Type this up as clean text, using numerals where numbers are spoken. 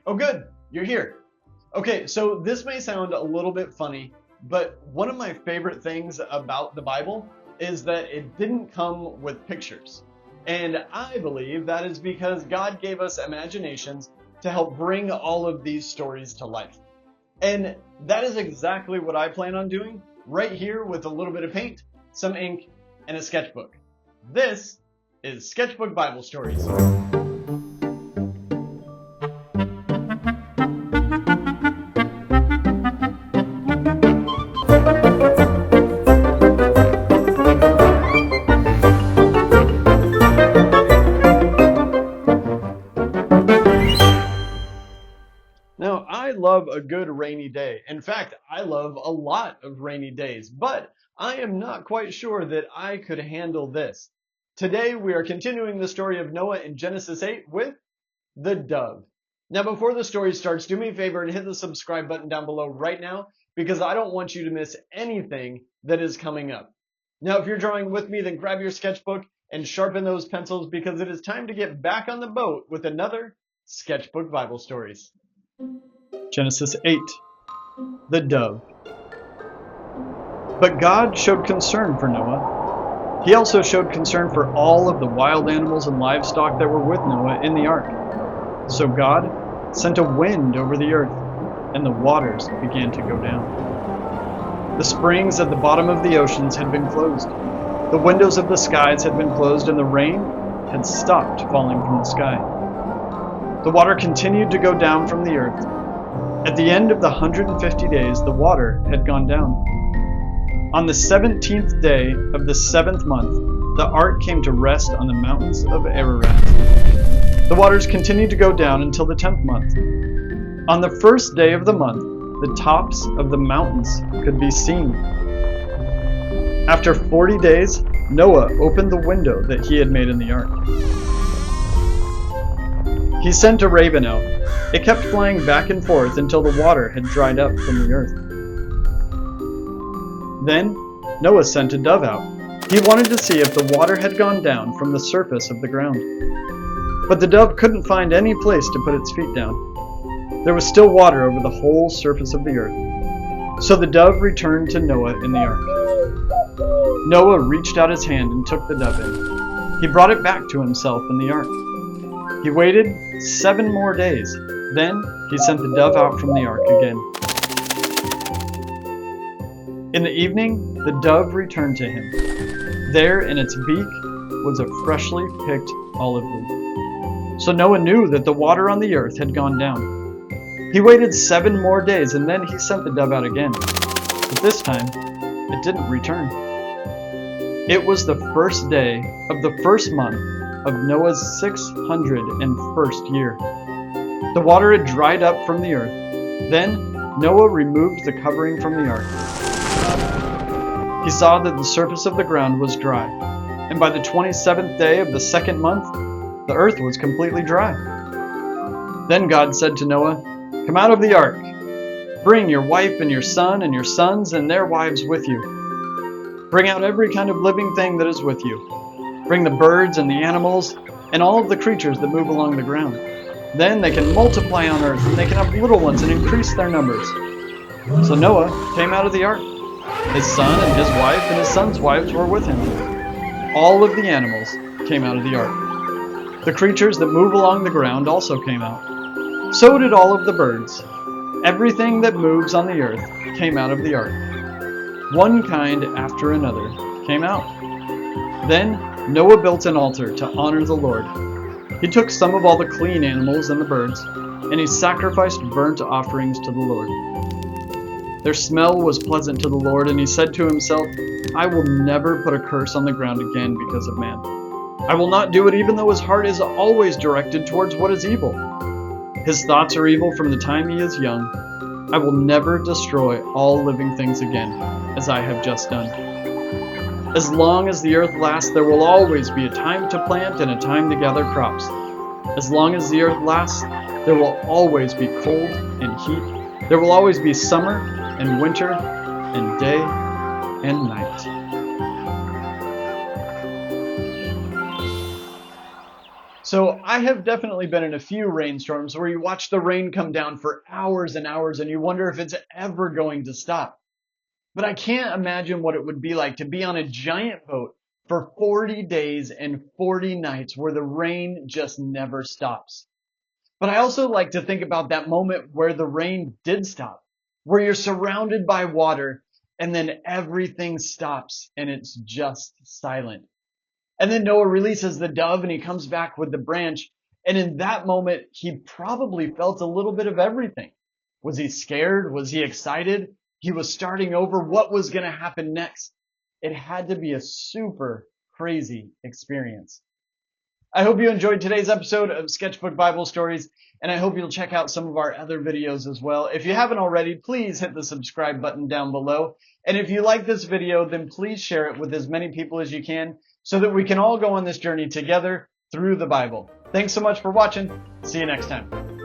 Oh, good, you're here. Okay, so this may sound a little bit funny, but one of my favorite things about the Bible is that it didn't come with pictures. And I believe that is because God gave us imaginations to help bring all of these stories to life. And that is exactly what I plan on doing right here with a little bit of paint, some ink, and a sketchbook. This is Sketchbook Bible Stories. Now, I love a good rainy day. In fact, I love a lot of rainy days, but I am not quite sure that I could handle this. Today, we are continuing the story of Noah in Genesis 8 with the dove. Now, before the story starts, do me a favor and hit the subscribe button down below right now because I don't want you to miss anything that is coming up. Now, if you're drawing with me, then grab your sketchbook and sharpen those pencils because it is time to get back on the boat with another Sketchbook Bible Stories. Genesis 8, the dove. But God showed concern for Noah. He also showed concern for all of the wild animals and livestock that were with Noah in the ark. So God sent a wind over the earth, and the waters began to go down. The springs at the bottom of the oceans had been closed. The windows of the skies had been closed, and the rain had stopped falling from the sky. The water continued to go down from the earth. At the end of the 150 days, the water had gone down. On the 17th day of the 7th month, the ark came to rest on the mountains of Ararat. The waters continued to go down until the 10th month. On the first day of the month, the tops of the mountains could be seen. After 40 days, Noah opened the window that he had made in the ark. He sent a raven out. It kept flying back and forth until the water had dried up from the earth. Then Noah sent a dove out. He wanted to see if the water had gone down from the surface of the ground. But the dove couldn't find any place to put its feet down. There was still water over the whole surface of the earth. So the dove returned to Noah in the ark. Noah reached out his hand and took the dove in. He brought it back to himself in the ark. He waited 7 more days. Then he sent the dove out from the ark again. In the evening, the dove returned to him. There in its beak was a freshly picked olive leaf. So Noah knew that the water on the earth had gone down. He waited 7 more days, and then he sent the dove out again. But this time, it didn't return. It was the first day of the first month of Noah's 601st year. The water had dried up from the earth. Then Noah removed the covering from the ark. He saw that the surface of the ground was dry, and by the 27th day of the 2nd month, the earth was completely dry. Then God said to Noah, "Come out of the ark. Bring your wife and your son and your sons and their wives with you. Bring out every kind of living thing that is with you. Bring the birds and the animals and all of the creatures that move along the ground. Then they can multiply on earth, and they can have little ones and increase their numbers." So Noah came out of the ark. His son and his wife and his son's wives were with him. All of the animals came out of the ark. The creatures that move along the ground also came out. So did all of the birds. Everything that moves on the earth came out of the ark. One kind after another came out. Then Noah built an altar to honor the Lord. He took some of all the clean animals and the birds, and he sacrificed burnt offerings to the Lord. Their smell was pleasant to the Lord, and he said to himself, "I will never put a curse on the ground again because of man. I will not do it even though his heart is always directed towards what is evil. His thoughts are evil from the time he is young. I will never destroy all living things again, as I have just done. As long as the earth lasts, there will always be a time to plant and a time to gather crops. As long as the earth lasts, there will always be cold and heat. There will always be summer and winter and day and night." So I have definitely been in a few rainstorms where you watch the rain come down for hours and hours and you wonder if it's ever going to stop. But I can't imagine what it would be like to be on a giant boat for 40 days and 40 nights where the rain just never stops. But I also like to think about that moment where the rain did stop, where you're surrounded by water and then everything stops and it's just silent. And then Noah releases the dove and he comes back with the branch. And in that moment, he probably felt a little bit of everything. Was he scared? Was he excited? He was starting over. What was going to happen next? It had to be a super crazy experience. I hope you enjoyed today's episode of Sketchbook Bible Stories, and I hope you'll check out some of our other videos as well. If you haven't already, please hit the subscribe button down below. And if you like this video, then please share it with as many people as you can so that we can all go on this journey together through the Bible. Thanks so much for watching. See you next time.